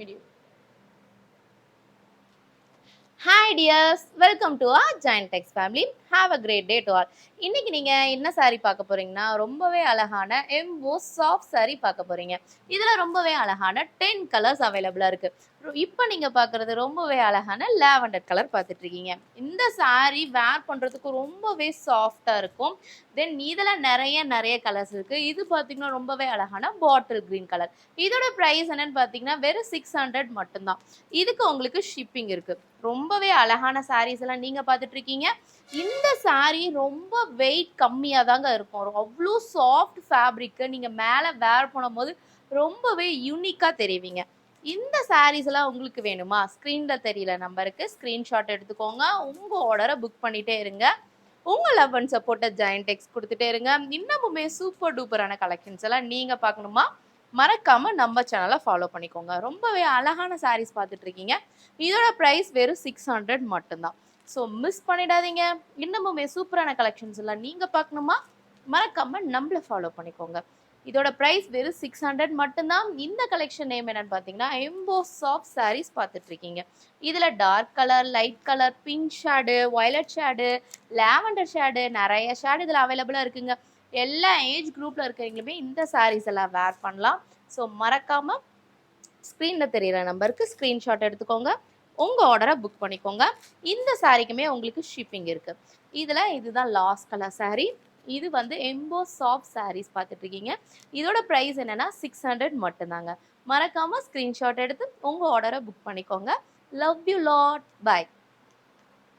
Video. Hi dears, welcome to our Giant Text family. Have a great day to all. இன்னைக்கு நீங்க என்ன saree பார்க்க போறீங்கன்னா ரொம்பவே அழகான எம்போஸ் சாஃப்ட் saree பார்க்க போறீங்க. இதுல ரொம்பவே அழகான 10 கலர்ஸ் அவைலபிளா இருக்கு. இப்போ நீங்க பார்க்குறது ரொம்பவே அழகான லாவெண்டர் கலர் பார்த்துட்டு இருக்கீங்க. இந்த saree வேர் பண்றதுக்கு ரொம்பவே சாஃப்டா இருக்கும். தென் இதுல நிறைய கலர்ஸ் இருக்கு. இது பார்த்தீங்கன்னா ரொம்பவே அழகான பாட்டில் கிரீன் கலர். இதோட பிரைஸ் என்னன்னு பார்த்தீங்கன்னா வெறும் 600 மட்டும்தான். இதுக்கு உங்களுக்கு ஷிப்பிங் இருக்கு. ரொம்பவே அழகான சாரீஸ் எல்லாம் நீங்க பார்த்துட்டு இருக்கீங்க. இந்த சாரீ ரொம்ப வெயிட் கம்மியா தாங்க இருக்கும். அவ்வளோ சாஃப்ட் ஃபேப்ரிக். நீங்க மேல வேர் பண்ணும்போது ரொம்பவே யூனிக்கா தெரிவிங்க. இந்த சாரீஸ் எல்லாம் உங்களுக்கு வேணுமா? ஸ்கிரீன்ல தெரியல நம்பருக்கு ஸ்கிரீன்ஷாட் எடுத்துக்கோங்க. உங்க ஆர்டரை புக் பண்ணிட்டே இருங்க. உங்க லவ் அண்ட் சப்போர்ட்டை ஜாயிண்ட் டெக்ஸ்ட் கொடுத்துட்டே இருங்க. இன்னமுமே சூப்பர் டூப்பரான கலெக்ஷன்ஸ் எல்லாம் நீங்க பார்க்கணுமா? மறக்காம நம்ம சேனலை ஃபாலோ பண்ணிக்கோங்க. ரொம்பவே அழகான சாரீஸ் பார்த்துட்டு இருக்கீங்க. இதோட ப்ரைஸ் வெறும் 600 மட்டும்தான். ஸோ மிஸ் பண்ணிடாதீங்க. இன்னமுமே சூப்பரான கலெக்ஷன்ஸ் எல்லாம் நீங்கள் பார்க்கணுமா? மறக்காம நம்மளை ஃபாலோ பண்ணிக்கோங்க. இதோட ப்ரைஸ் வெறும் 600 மட்டும்தான். இந்த கலெக்ஷன் நேம் என்னன்னு பார்த்தீங்கன்னா எம்போஸ் சாஃப்ட் சாரீஸ் பார்த்துட்டு இருக்கீங்க. இதில் dark colour, light colour, pink shade, violet shade, lavender shade, நிறைய ஷேடு இதில் அவைலபிளாக இருக்குங்க. எல்லா ஏஜ் குரூப்பில் இருக்கிறவங்களுமே இந்த சாரீஸ் எல்லாம் வேர் பண்ணலாம். ஸோ மறக்காமல் ஸ்க்ரீனில் தெரிகிற நம்பருக்கு ஸ்க்ரீன்ஷாட் எடுத்துக்கோங்க. உங்கள் ஆர்டரை புக் பண்ணிக்கோங்க. இந்த சாரீக்குமே உங்களுக்கு ஷிப்பிங் இருக்குது. இதுதான் லாஸ்ட் கலர் சாரீ. இது வந்து எம்போஸ் சாஃப்ட் சாரீஸ் பார்த்துட்ருக்கீங்க. இதோட ப்ரைஸ் என்னென்னா 600 மட்டும்தாங்க. மறக்காமல் ஸ்க்ரீன்ஷாட் எடுத்து உங்கள் ஆர்டரை புக் பண்ணிக்கோங்க. Love you lot. பை.